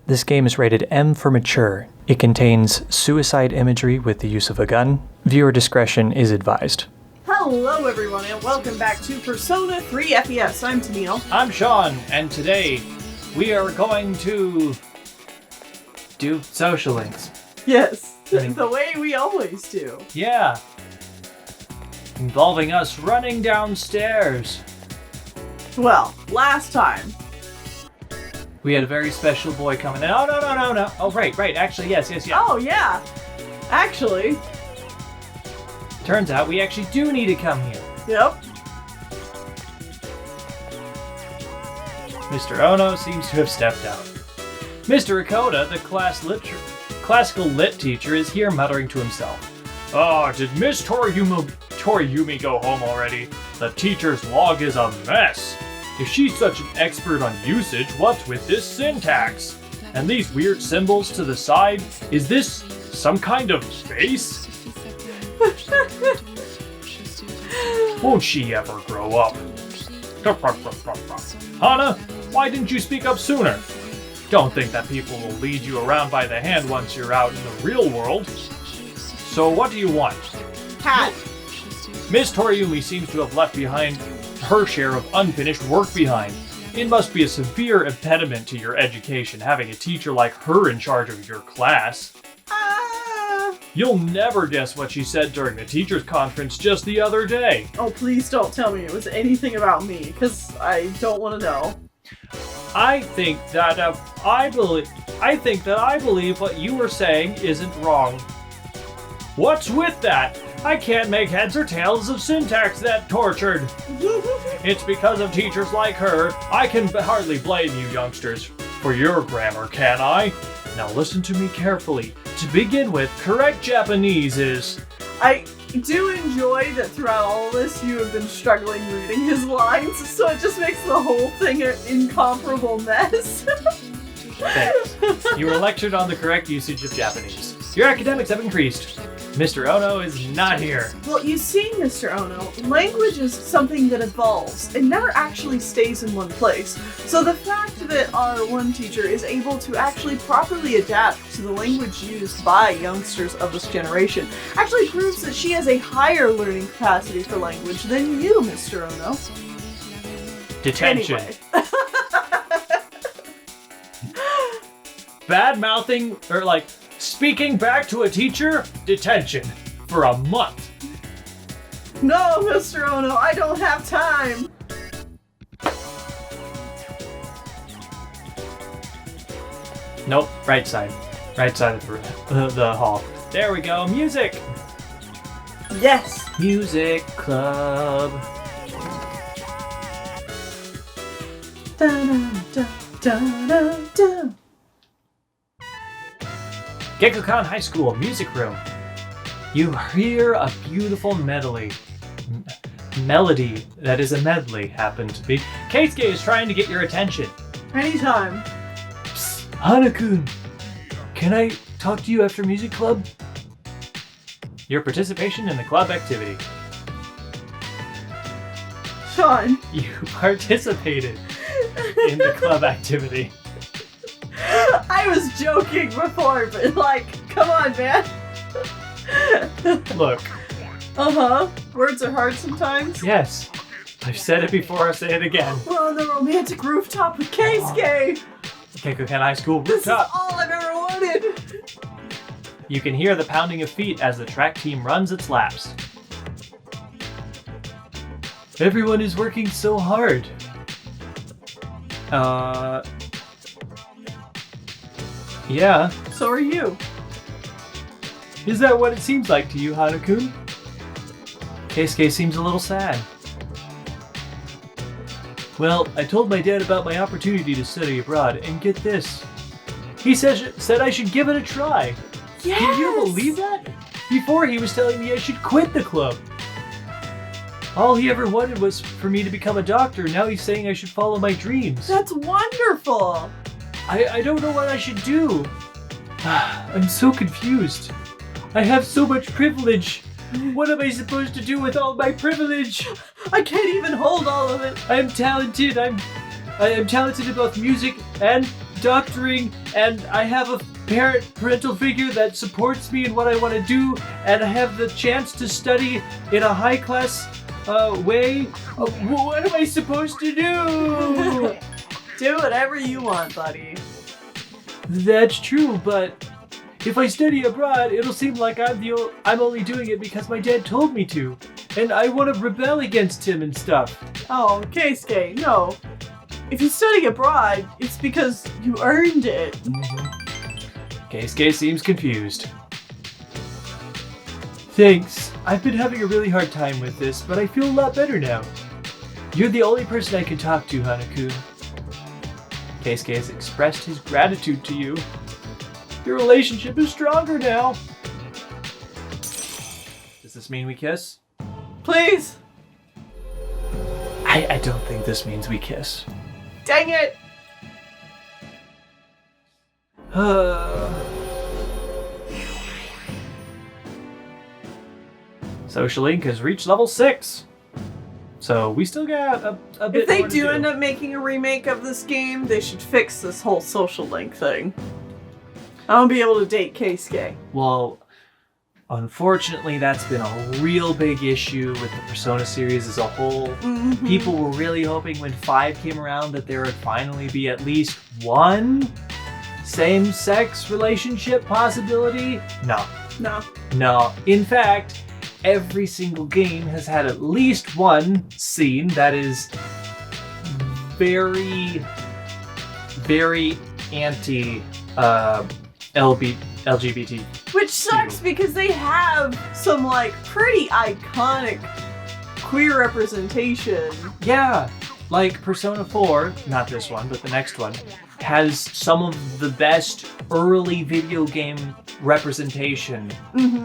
This game is rated M for mature. It contains suicide imagery with the use of a gun. Viewer discretion is advised. Hello everyone and welcome back to Persona 3 FES. I'm Tennille. I'm Sean, and today we are going to do social links. Yes, the way we always do. Yeah. Involving us running downstairs. Well, last time. We had a very special boy coming in. Oh, no. Oh, right. Actually, yes. Oh, yeah. Actually. Turns out we actually do need to come here. Yep. Mr. Ono seems to have stepped out. Mr. Ikota, the classical lit teacher, is here muttering to himself. Oh, did Miss Toriumi go home already? The teacher's log is a mess. If she's such an expert on usage, what's with this syntax? And these weird symbols to the side? Is this some kind of face? Won't she ever grow up? Hana, why didn't you speak up sooner? Don't think that people will lead you around by the hand once you're out in the real world. So what do you want? Hat. Miss Toriumi seems to have left behind her share of unfinished work behind. It must be a severe impediment to your education having a teacher like her in charge of your class. You'll never guess what she said during the teachers' conference just the other day. Oh, please don't tell me it was anything about me, because I don't want to know. I think that I believe what you were saying isn't wrong. What's with that? I can't make heads or tails of syntax that tortured. It's because of teachers like her. I can hardly blame you youngsters for your grammar, can I? Now listen to me carefully. To begin with, correct Japanese is... I do enjoy that throughout all this you have been struggling reading his lines, so it just makes the whole thing an incomparable mess. Thanks. You were lectured on the correct usage of Japanese. Your academics have increased. Mr. Ono is not here. Well, you see, Mr. Ono, language is something that evolves and never actually stays in one place. So the fact that our one teacher is able to actually properly adapt to the language used by youngsters of this generation actually proves that she has a higher learning capacity for language than you, Mr. Ono. Detention. Anyway. Bad-mouthing, or speaking back to a teacher, detention for a month. No, Mr. Ono, I don't have time. Nope, right side of the room, the hall. There we go, music. Yes. Music club. Da-da-da-da-da-da. Gekkokan High School Music Room. You hear a beautiful melody that is a medley, happened to be. Keisuke is trying to get your attention. Anytime. Psst, Hana-kun, can I talk to you after music club? Your participation in the club activity. Sean. You participated in the club activity. I was joking before, but come on, man. Look. Uh-huh. Words are hard sometimes. Yes. I've said it before, I'll say it again. We're on the romantic rooftop with Keisuke. Gekkokan High School This is rooftop. all I've ever wanted. You can hear the pounding of feet as the track team runs its laps. Everyone is working so hard. Yeah. So are you. Is that what it seems like to you, Hana-kun? Keisuke seems a little sad. Well, I told my dad about my opportunity to study abroad, and get this. He said I should give it a try. Yes! Can you believe that? Before he was telling me I should quit the club. All he ever wanted was for me to become a doctor. Now he's saying I should follow my dreams. That's wonderful. I don't know what I should do. I'm so confused. I have so much privilege. What am I supposed to do with all my privilege? I can't even hold all of it. I am talented. I am talented in both music and doctoring, and I have a parental figure that supports me in what I want to do, and I have the chance to study in a high-class way. What am I supposed to do? Do whatever you want, buddy. That's true, but if I study abroad, it'll seem like I'm only doing it because my dad told me to, and I want to rebel against him and stuff. Oh, Keisuke, no. If you study abroad, it's because you earned it. Keisuke seems confused. Thanks. I've been having a really hard time with this, but I feel a lot better now. You're the only person I can talk to, Hanaku. Keisuke has expressed his gratitude to you. Your relationship is stronger now. Does this mean we kiss? Please. I don't think this means we kiss. Dang it. Social Link has reached level 6. So we still got a bit If they more to do end up making a remake of this game, they should fix this whole social link thing. I won't be able to date Keisuke. Well, unfortunately, that's been a real big issue with the Persona series as a whole. Mm-hmm. People were really hoping when 5 came around that there would finally be at least one same-sex relationship possibility. No. In fact, every single game has had at least one scene that is very, very anti LGBT. Which sucks because they have some like pretty iconic queer representation. Yeah, like Persona 4, not this one, but the next one, has some of the best early video game representation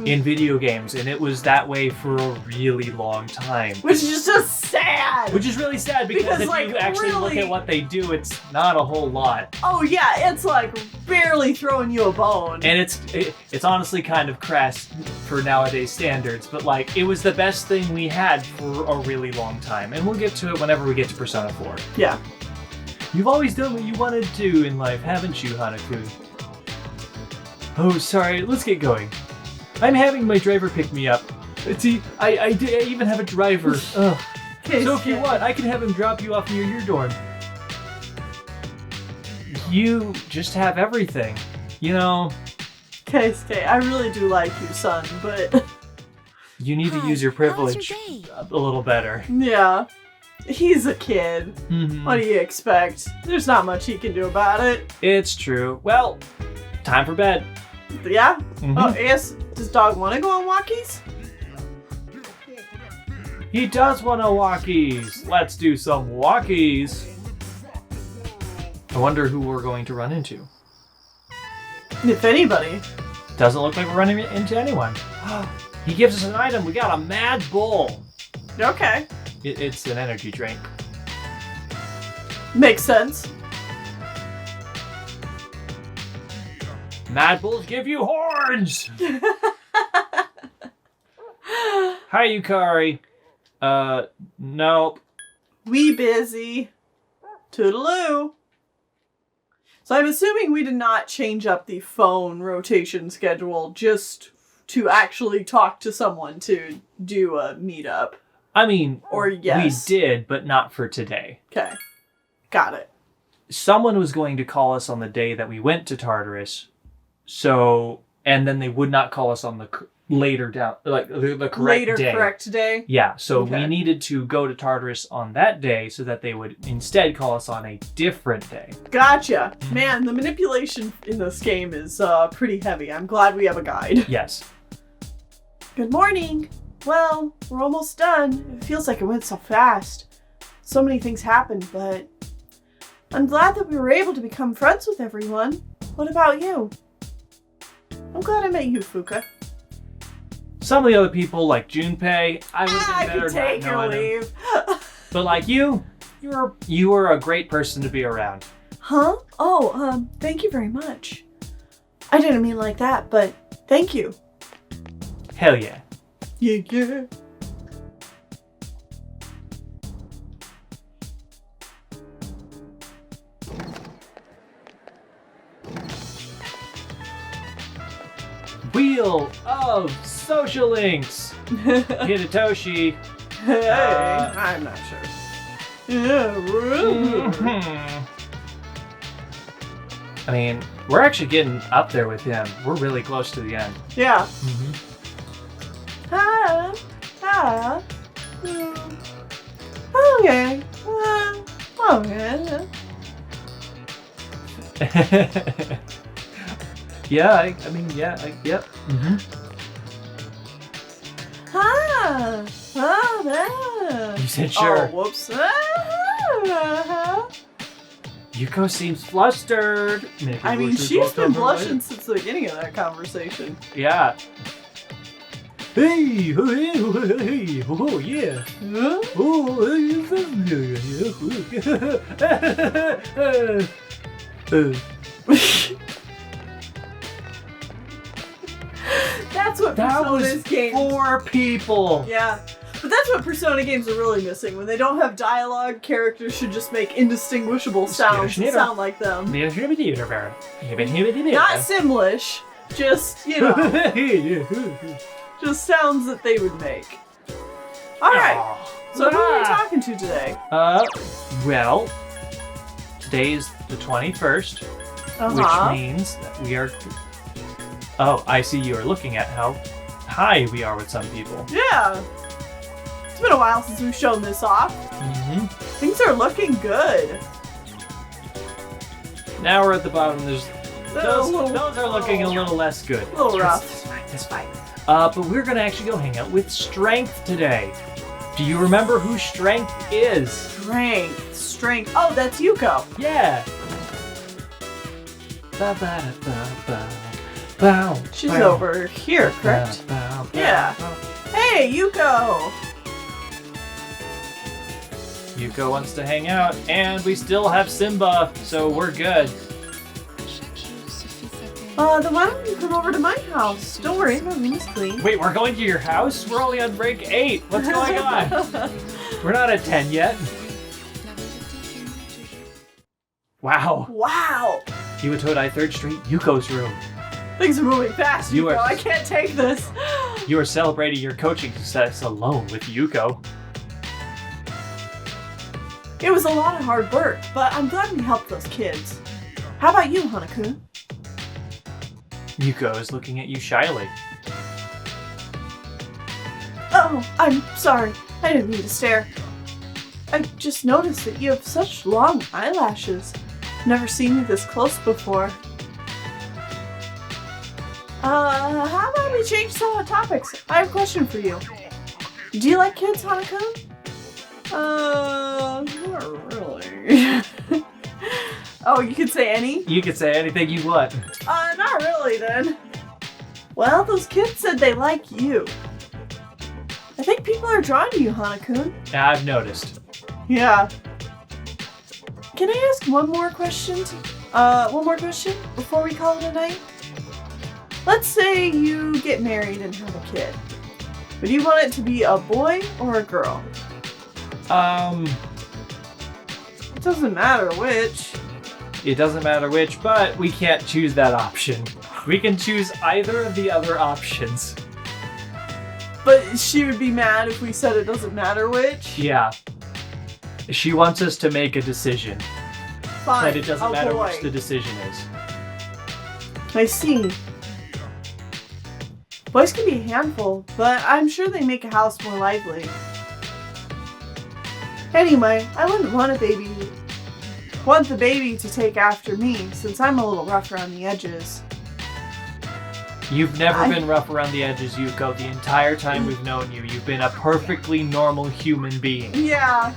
in video games, and it was that way for a really long time. Which is just sad. Which is really sad because if like, you actually look really- at what they do, it's not a whole lot. Oh yeah, it's like barely throwing you a bone. And it's honestly kind of crass for nowadays standards, but like it was the best thing we had for a really long time, and we'll get to it whenever we get to Persona 4. Yeah. You've always done what you wanted to in life, haven't you, Hanaku? Oh, sorry, let's get going. I'm having my driver pick me up. See, I even have a driver. Ugh. So if you want, I can have him drop you off near your dorm. You just have everything. You know... Keisuke, I really do like you, son, but... You need to use your privilege a little better. Yeah. He's a kid. Mm-hmm. What do you expect? There's not much he can do about it. It's true. Well, time for bed. Yeah? Mhm. Oh, yes. Does Dog want to go on walkies? He does want to walkies. Let's do some walkies. I wonder who we're going to run into. If anybody. Doesn't look like we're running into anyone. He gives us an item. We got a Mad Bull. Okay. It's an energy drink. Makes sense. Mad Bulls give you horns! Hi, Yukari. Nope. We busy. Toodaloo. So I'm assuming we did not change up the phone rotation schedule just to actually talk to someone to do a meetup. I mean, Or yes. we did, but not for today. Okay. Got it. Someone was going to call us on the day that we went to Tartarus, and then they would not call us on the later down, like the correct Later day. correct day? Yeah, so Okay. we needed to go to Tartarus on that day so that they would instead call us on a different day. Gotcha. Man, the manipulation in this game is pretty heavy. I'm glad we have a guide. Yes. Good morning. Well, we're almost done. It feels like it went so fast. So many things happened, but I'm glad that we were able to become friends with everyone. What about you? I'm glad I met you, Fuka. Some of the other people, like Junpei, I would have I been better could take not or knowing them. leave. But like you were a great person to be around. Huh? Oh, thank you very much. I didn't mean like that, but thank you. Hell yeah. Yeah, yeah. Wheel of Social Links. Hidetoshi. Hey, I'm not sure. Yeah, I mean, we're actually getting up there with him. We're really close to the end. Yeah. Mm-hmm. Okay. Okay. Yeah, yep. Mm-hmm. You said sure. Oh, whoops. Yuko seems flustered. Maybe I mean, we're too she's close to been her, blushing right? since the beginning of that conversation. Yeah. Hey, oh yeah. Huh? That's what That Persona's was games. 4 people. Yeah. But that's what Persona games are really missing. When they don't have dialogue, characters should just make indistinguishable sounds that sound like them. Not Simlish, just, you know, just sounds that they would make. Alright, so who are we talking to today? Well, today's the 21st, which means that we are... Oh, I see you are looking at how high we are with some people. Yeah. It's been a while since we've shown this off. Mm-hmm. Things are looking good. Now we're at the bottom. Those are looking a little little less good. A little rough. That's fine. But we're gonna actually go hang out with Strength today. Do you remember who Strength is? Strength. Oh, that's Yuko. Yeah. She's over here, correct? Yeah. Hey, Yuko! Yuko wants to hang out, and we still have Simba, so we're good. Then why don't you come over to my house? Don't worry, my room is clean. Wait, we're going to your house? We're only on break 8. What's going on? We're not at 10 yet. Wow. Wow! Iwatodai 3rd Street, Yuko's room. Things are moving fast, You Yuko. are- I can't take this. You are celebrating your coaching success alone with Yuko. It was a lot of hard work, but I'm glad we helped those kids. How about you, Hana-kun? Yuko is looking at you shyly. Oh, I'm sorry. I didn't mean to stare. I just noticed that you have such long eyelashes. Never seen you this close before. How about we change some of the topics? I have a question for you. Do you like kids, Hana-kun? Not really. Oh, you could say any? You can say anything you want. Not really then. Well, those kids said they like you. I think people are drawn to you, Hana-kun. I've noticed. Yeah. Can I ask one more question before we call it a night? Let's say you get married and have a kid. Would you want it to be a boy or a girl? It doesn't matter which. It doesn't matter which, but we can't choose that option. We can choose either of the other options. But she would be mad if we said it doesn't matter which. Yeah. She wants us to make a decision. Fine. But it doesn't a matter boy. which the decision is. I see. Boys can be a handful, but I'm sure they make a house more lively. Anyway, I wouldn't want the baby to take after me, since I'm a little rough around the edges. You've never been rough around the edges, Yuko. The entire time we've known you, you've been a perfectly normal human being. Yeah.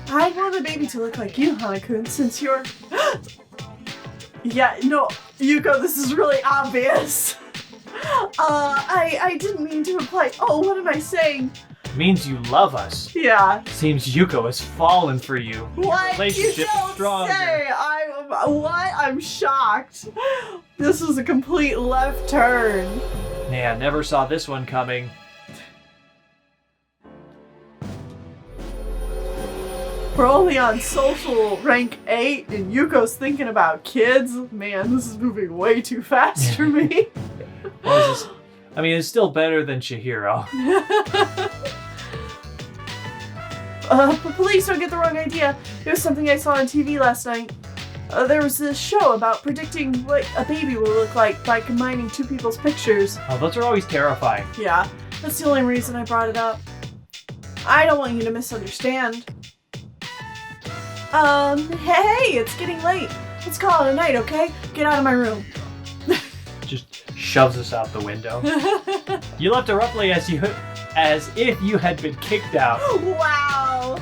I'd want the baby to look like you, Hana-kun, since you're... Yeah, no, Yuko, this is really obvious. I didn't mean to imply... Oh, what am I saying? Means you love us. Yeah. Seems Yuko has fallen for you. What? You Relationship don't stronger. say! I'm shocked. This was a complete left turn. Man, never saw this one coming. We're only on social rank 8 and Yuko's thinking about kids. Man, this is moving way too fast for me. What is this? I mean, it's still better than Chihiro. But please don't get the wrong idea. It was something I saw on TV last night. There was this show about predicting what a baby will look like by combining two people's pictures. Oh, those are always terrifying. Yeah, that's the only reason I brought it up. I don't want you to misunderstand. Hey, it's getting late. Let's call it a night, okay? Get out of my room. Just shoves us out the window. You left abruptly as if you had been kicked out. Wow!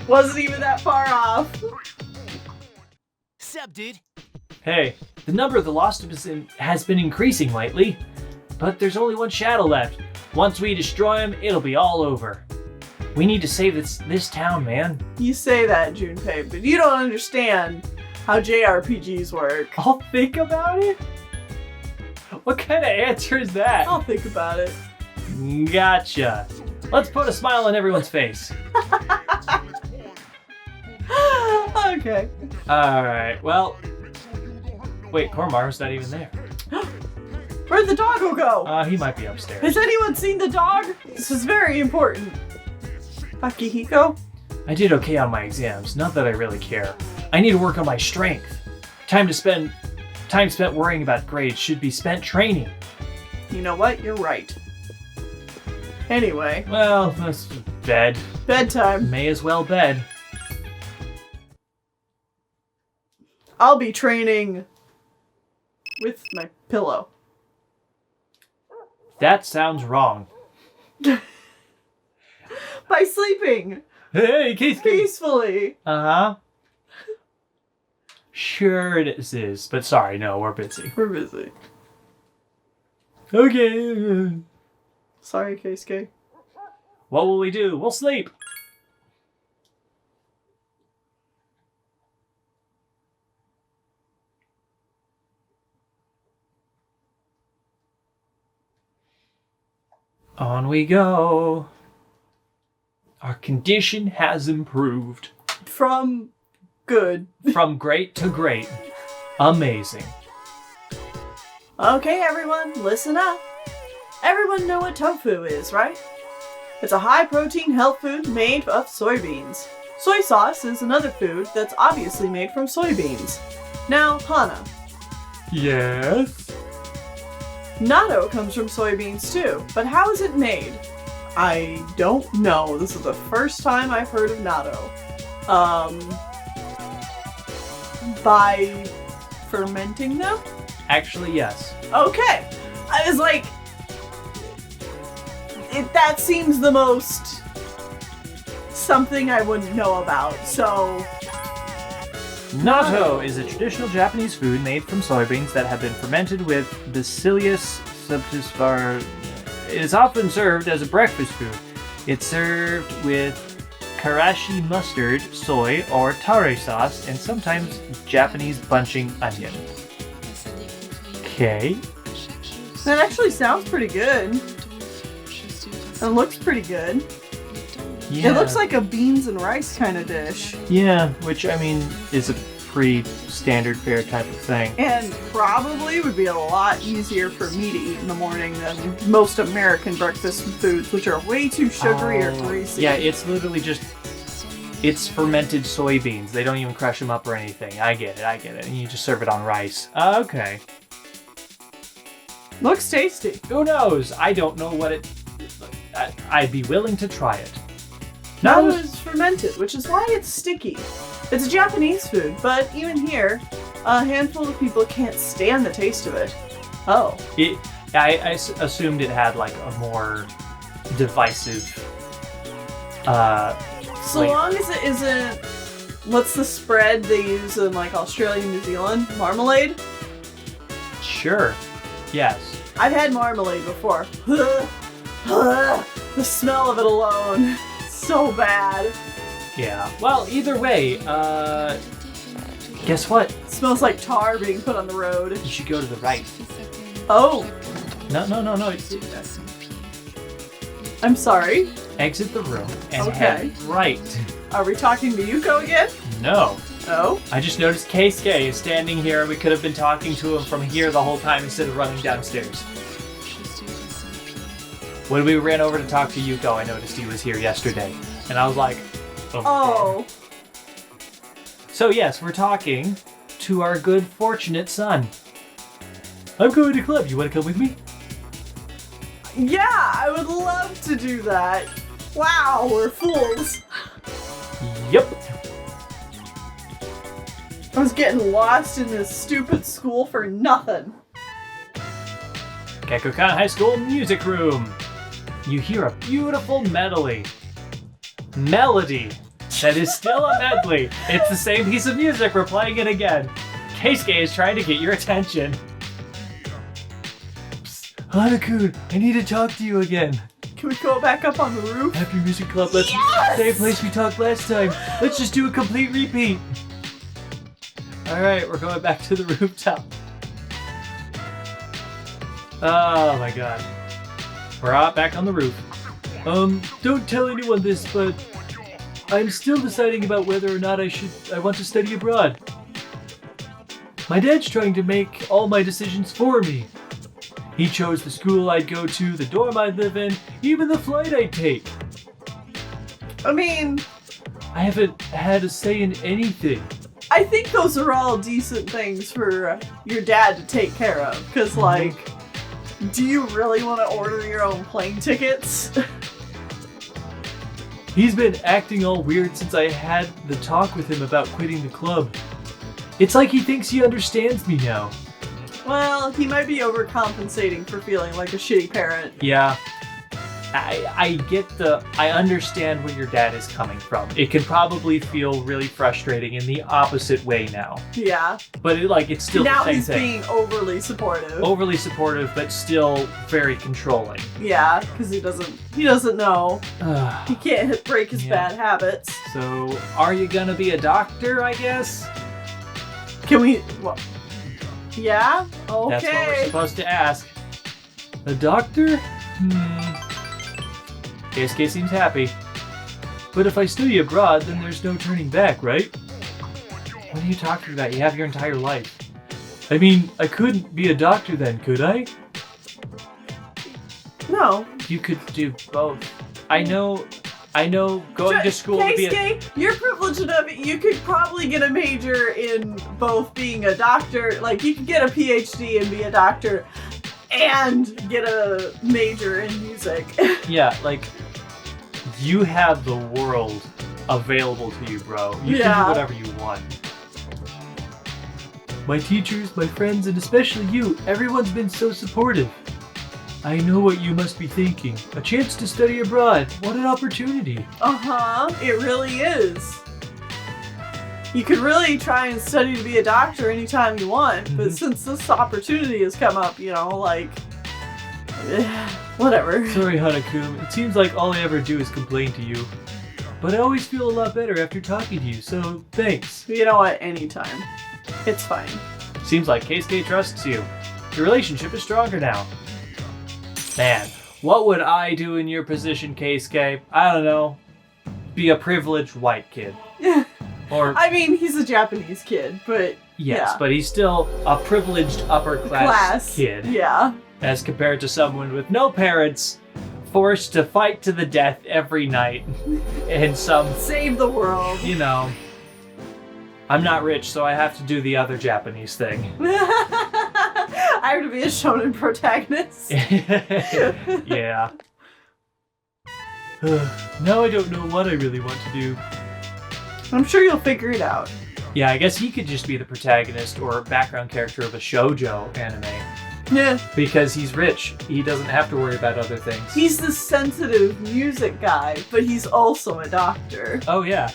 Wasn't even that far off. Sup, dude? Hey, the number of the lost has been increasing lately, but there's only one shadow left. Once we destroy him, it'll be all over. We need to save this town, man. You say that, Junpei, but you don't understand how JRPGs work. I'll think about it? What kind of answer is that? I'll think about it. Gotcha. Let's put a smile on everyone's face. Okay. Alright, well... Wait, Kormaru's not even there. Where'd the doggo go? He might be upstairs. Has anyone seen the dog? This is very important. Akihiko? I did okay on my exams, not that I really care. I need to work on my strength. Time spent worrying about grades should be spent training. You know what? You're right. Anyway. Well, that's bed. Bedtime. May as well bed. I'll be training with my pillow. That sounds wrong. By sleeping Hey, Keith. peacefully. Uh-huh. Sure it is, but sorry, no, we're busy. We're busy. Okay. Sorry, Keisuke. What will we do? We'll sleep. On we go. Our condition has improved. From good. From great to great. Amazing. Okay, everyone, listen up. Everyone know what tofu is, right? It's a high-protein health food made of soybeans. Soy sauce is another food that's obviously made from soybeans. Now, Hana. Yes? Natto comes from soybeans too, but how is it made? I don't know. This is the first time I've heard of natto. By fermenting them? Actually, yes. Okay. I was like, that seems the most something I wouldn't know about, so... Natto is a traditional Japanese food made from soybeans that have been fermented with Bacillus subtilis. It is often served as a breakfast food. It's served with karashi mustard, soy, or tare sauce, and sometimes Japanese bunching onion. Okay. That actually sounds pretty good. It looks pretty good. Yeah. It looks like a beans and rice kind of dish. Yeah, which, I mean, is a pretty standard fare type of thing. And probably would be a lot easier for me to eat in the morning than most American breakfast foods, which are way too sugary or greasy. Yeah, it's literally just... It's fermented soybeans. They don't even crush them up or anything. I get it. And you just serve it on rice. Okay. Looks tasty. Who knows? I don't know what it... I'd be willing to try it. Natto is fermented, which is why it's sticky. It's a Japanese food, but even here, a handful of people can't stand the taste of it. Oh. I assumed it had like a more divisive... So long as it isn't... What's the spread they use in like Australia and New Zealand? Marmalade? Sure. Yes. I've had marmalade before. The smell of it alone. So bad. Yeah. Well, either way, guess what? It smells like tar being put on the road. You should go to the right. Oh. No. I'm sorry. Exit the room and Okay. head right. Are we talking to Yuko again? No. Oh. I just noticed Keisuke is standing here and we could have been talking to him from here the whole time instead of running downstairs. When we ran over to talk to Yuko, I noticed he was here yesterday. And I was like, Oh. So yes, we're talking to our good, fortunate son. I'm going to club. You want to come with me? Yeah, I would love to do that. Wow, we're fools. Yep. I was getting lost in this stupid school for nothing. Gekkokan High School Music Room. You hear a beautiful melody that is still a medley. It's the same piece of music. We're playing it again. Keisuke is trying to get your attention. Hana-kun, I need to talk to you again. Can we go back up on the roof? After music club, let's same place we talked last time. Let's just do a complete repeat. Alright, we're going back to the rooftop. Oh my god. We're out back on the roof. Don't tell anyone this, but I'm still deciding about whether or not I want to study abroad. My dad's trying to make all my decisions for me. He chose the school I'd go to, the dorm I'd live in, even the flight I'd take. I mean, I haven't had a say in anything. I think those are all decent things for your dad to take care of. Because, like, do you really want to order your own plane tickets? He's been acting all weird since I had the talk with him about quitting the club. It's like he thinks he understands me now. Well, he might be overcompensating for feeling like a shitty parent. Yeah. I understand where your dad is coming from. It can probably feel really frustrating in the opposite way now. Yeah. But it's still now the same he's thing. being overly supportive. Overly supportive, but still very controlling. Yeah, because he doesn't know. He can't break his bad habits. So, are you gonna be a doctor, I guess? Can we... Well, yeah? Okay. That's what we're supposed to ask. A doctor? Keisuke seems happy. But if I study abroad, then there's no turning back, right? What are you talking about? You have your entire life. I mean, I couldn't be a doctor then, could I? No. You could do both. I know going to school to be Keisuke, you're privileged enough, you could probably get a major in both being a doctor, like you could get a PhD and be a doctor, and get a major in music. Yeah, you have the world available to you, bro. You can do whatever you want. My teachers, my friends, and especially you, everyone's been so supportive. I know what you must be thinking. A chance to study abroad. What an opportunity. It really is. You could really try and study to be a doctor anytime you want, but since this opportunity has come up, whatever. Sorry, Hana-kun. It seems like all I ever do is complain to you. But I always feel a lot better after talking to you, so thanks. You know what? Anytime. It's fine. Seems like Keisuke trusts you. Your relationship is stronger now. Man, what would I do in your position, Keisuke? I don't know. Be a privileged white kid. Or I mean, he's a Japanese kid, but yes, but he's still a privileged upper class kid. Yeah. As compared to someone with no parents, forced to fight to the death every night in some... Save the world. I'm not rich, so I have to do the other Japanese thing. I have to be a shonen protagonist. Yeah. Now I don't know what I really want to do. I'm sure you'll figure it out. Yeah, I guess he could just be the protagonist or background character of a shoujo anime. Yeah. Because he's rich. He doesn't have to worry about other things. He's the sensitive music guy, but he's also a doctor. Oh yeah,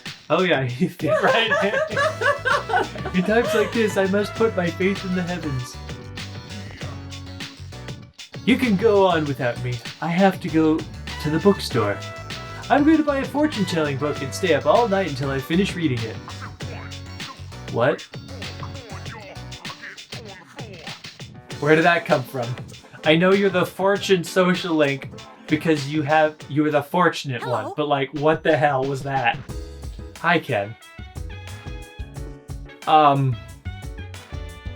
he's right. In times like this, I must put my faith in the heavens. You can go on without me. I have to go to the bookstore. I'm going to buy a fortune-telling book and stay up all night until I finish reading it. What? Where did that come from? I know you're the fortune social link because you were the fortunate one, but what the hell was that? Hi, Ken. Well,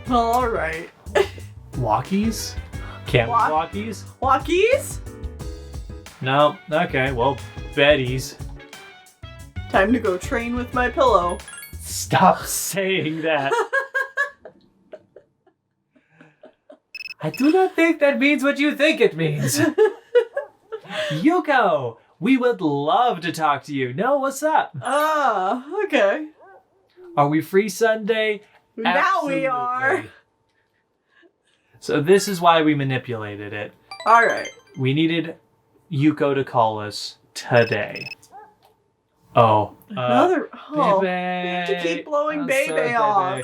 alright. Walkies? Can't we walkies? Walkies? No. Okay, well, Betty's. Time to go train with my pillow. Stop saying that. I do not think that means what you think it means. Yuko, we would love to talk to you. No, what's up? Okay. Are we free Sunday? Now we are. Absolutely. So this is why we manipulated it. All right. We needed Yuko to call us today. Oh. Another. Oh, we Bebe. have to keep blowing I'm Bebe sorry, off.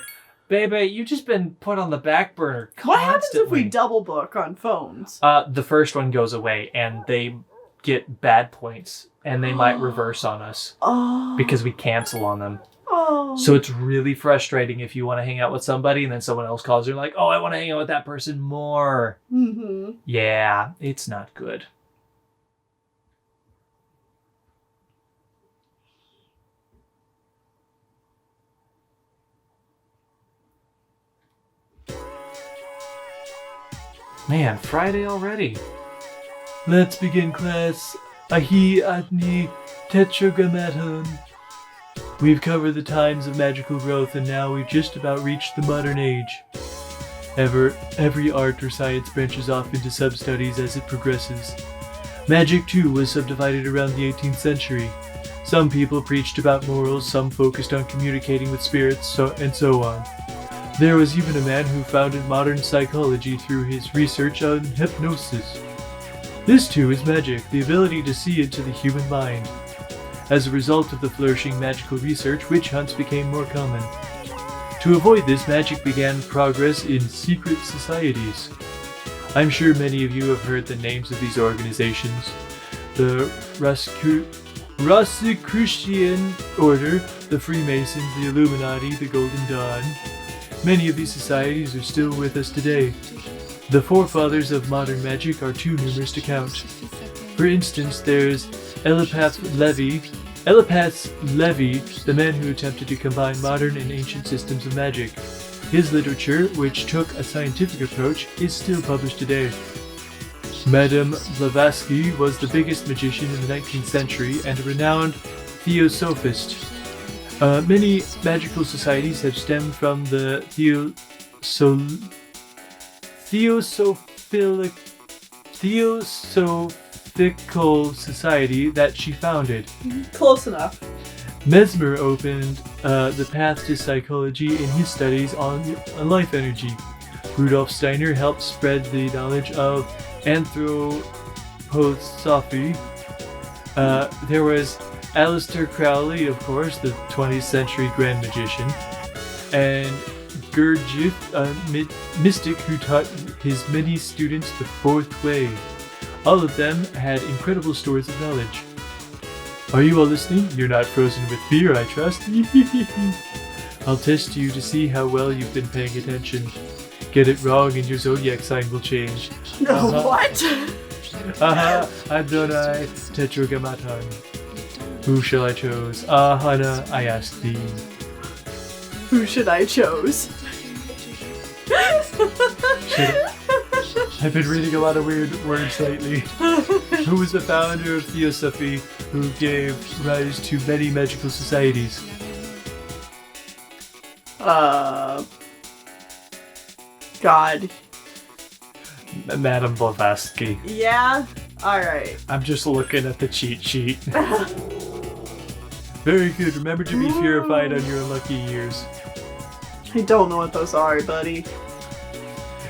Bebe, you've just been put on the back burner constantly. What happens if we double book on phones? The first one goes away, and they get bad points, and they might reverse on us because we cancel on them. So it's really frustrating if you want to hang out with somebody, and then someone else calls you like, oh, I want to hang out with that person more. Mm-hmm. Yeah, it's not good. Man, Friday already. Let's begin class. Ahi Adni Tetragrammaton. We've covered the times of magical growth, and now we've just about reached the modern age. Every art or science branches off into sub-studies as it progresses. Magic, too, was subdivided around the 18th century. Some people preached about morals, some focused on communicating with spirits, and so on. There was even a man who founded modern psychology through his research on hypnosis. This too is magic, the ability to see into the human mind. As a result of the flourishing magical research, witch hunts became more common. To avoid this, magic began progress in secret societies. I'm sure many of you have heard the names of these organizations. The Rosicrucian Order, the Freemasons, the Illuminati, the Golden Dawn. Many of these societies are still with us today. The forefathers of modern magic are too numerous to count. For instance, there's Eliphas Levi, the man who attempted to combine modern and ancient systems of magic. His literature, which took a scientific approach, is still published today. Madame Blavatsky was the biggest magician in the 19th century and a renowned theosophist. Many magical societies have stemmed from the Theosophical Society that she founded. Close enough. Mesmer opened the path to psychology in his studies on life energy. Rudolf Steiner helped spread the knowledge of anthroposophy. There was Aleister Crowley, of course, the 20th century Grand Magician, and Gurdjieff, a mystic who taught his many students the fourth way. All of them had incredible stores of knowledge. Are you all listening? You're not frozen with fear, I trust. I'll test you to see how well you've been paying attention. Get it wrong and your zodiac sign will change. What? Adonai Tetragrammaton. Who shall I choose? Hana, I ask thee. Who should I choose? I've been reading a lot of weird words lately. Who was the founder of Theosophy, who gave rise to many magical societies? God. Madame Blavatsky. Yeah? Alright. I'm just looking at the cheat sheet. Very good. Remember to be purified on your unlucky years. I don't know what those are, buddy.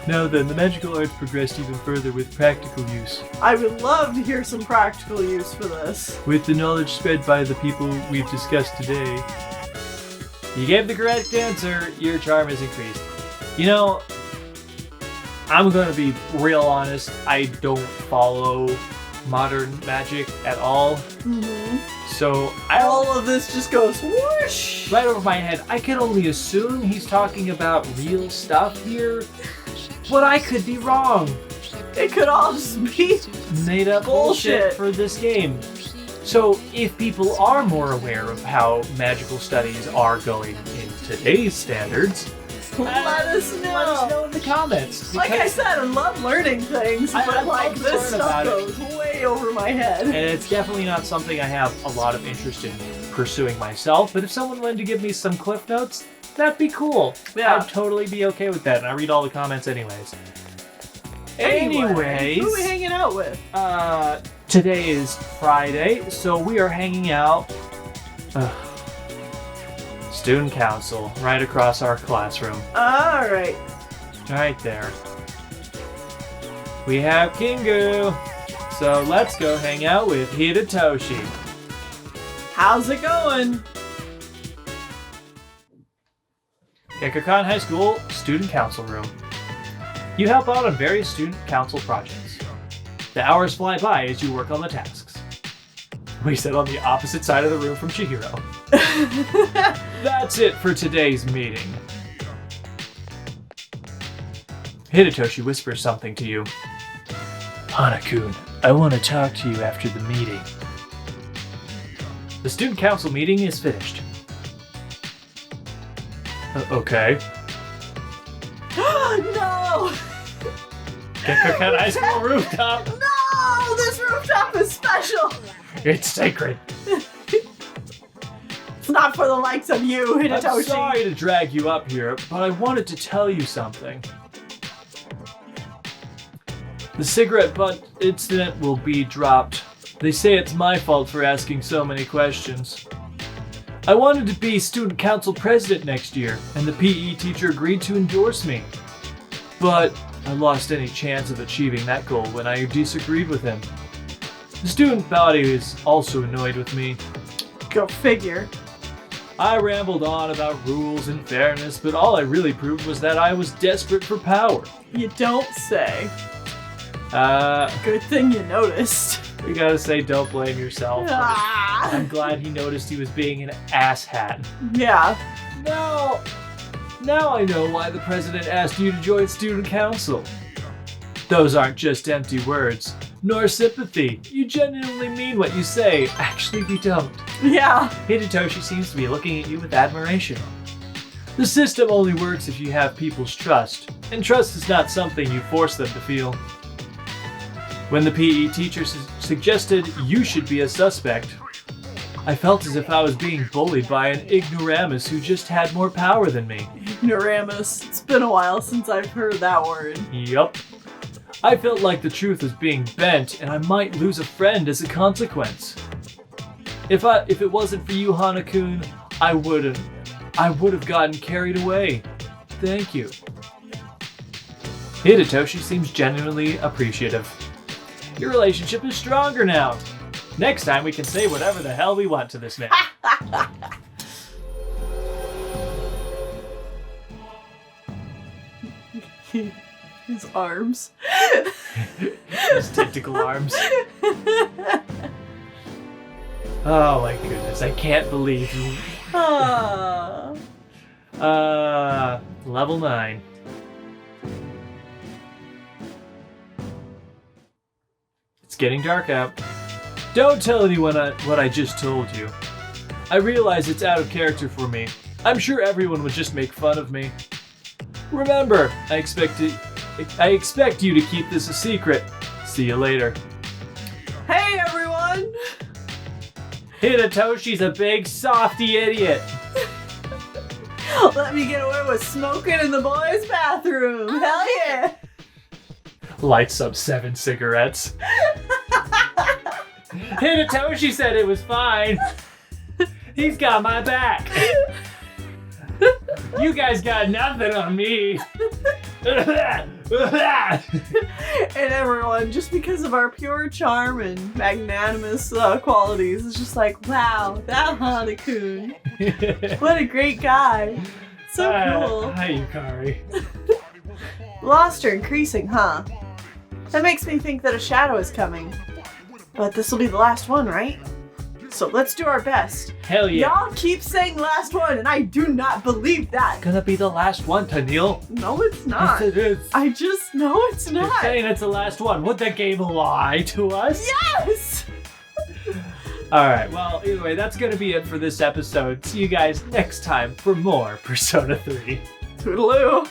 Now then, the magical arts progressed even further with practical use. I would love to hear some practical use for this. With the knowledge spread by the people we've discussed today. You gave the correct answer, your charm is increased. You know, I'm gonna be real honest, I don't follow modern magic at all. Mm-hmm. So all of this just goes whoosh! Right over my head. I can only assume he's talking about real stuff here, but I could be wrong. It could all just be made up bullshit for this game. So if people are more aware of how magical studies are going in today's standards, Let us know. Let us know in the comments. Like I said, I love learning things, I but like love to this learn stuff about it. goes way over my head. And it's definitely not something I have a lot of interest in pursuing myself, but if someone wanted to give me some cliff notes, that'd be cool. Yeah. I'd totally be okay with that, and I read all the comments anyways. Anyway, who are we hanging out with? Today is Friday, so we are hanging out. Student council, right across our classroom. Alright. Right there. We have Kingu. So let's go hang out with Hidetoshi. How's it going? Gekkokan High School Student Council Room. You help out on various student council projects. The hours fly by as you work on the tasks. We sit on the opposite side of the room from Chihiro. That's it for today's meeting. Hidetoshi whispers something to you. Hana-kun, I want to talk to you after the meeting. The student council meeting is finished. Okay. No! Gekkokan High School rooftop. No! This rooftop is special! It's sacred. It's not for the likes of you, Hidetoshi. I'm sorry to drag you up here, but I wanted to tell you something. The cigarette butt incident will be dropped. They say it's my fault for asking so many questions. I wanted to be student council president next year, and the PE teacher agreed to endorse me. But I lost any chance of achieving that goal when I disagreed with him. The student body is also annoyed with me. Go figure. I rambled on about rules and fairness, but all I really proved was that I was desperate for power. You don't say. Good thing you noticed. We gotta say, don't blame yourself. Ah. I'm glad he noticed he was being an asshat. Yeah. Now I know why the president asked you to join student council. Those aren't just empty words, nor sympathy. You genuinely mean what you say. Actually, we don't. Yeah. Hidetoshi seems to be looking at you with admiration. The system only works if you have people's trust, and trust is not something you force them to feel. When the PE teacher suggested you should be a suspect, I felt as if I was being bullied by an ignoramus who just had more power than me. Ignoramus. It's been a while since I've heard that word. Yup. I felt like the truth was being bent and I might lose a friend as a consequence. If it wasn't for you, Hana-kun, I would have gotten carried away. Thank you. Hidetoshi seems genuinely appreciative. Your relationship is stronger now. Next time we can say whatever the hell we want to this man. His arms. His tentacle arms. Oh my goodness, I can't believe you. Level 9. It's getting dark out. Don't tell anyone what I just told you. I realize it's out of character for me. I'm sure everyone would just make fun of me. Remember, I expect you to keep this a secret. See you later. Hey everyone! Hidetoshi's a big softy idiot. Let me get away with smoking in the boys' bathroom. Hell yeah! Lights up 7 cigarettes. Hidetoshi said it was fine. He's got my back. You guys got nothing on me. And everyone, just because of our pure charm and magnanimous qualities, is just like, wow, that Hana-kun. What a great guy. So cool. Hi, Yukari. Lost are increasing, huh? That makes me think that a shadow is coming. But this will be the last one, right? So let's do our best. Hell yeah. Y'all keep saying last one, and I do not believe that. Gonna be the last one, Tanil. No, it's not. Yes, it is. I just know it's You're not. saying it's the last one. Would the game lie to us? Yes! Alright, well, anyway, that's gonna be it for this episode. See you guys next time for more Persona 3. Toodaloo.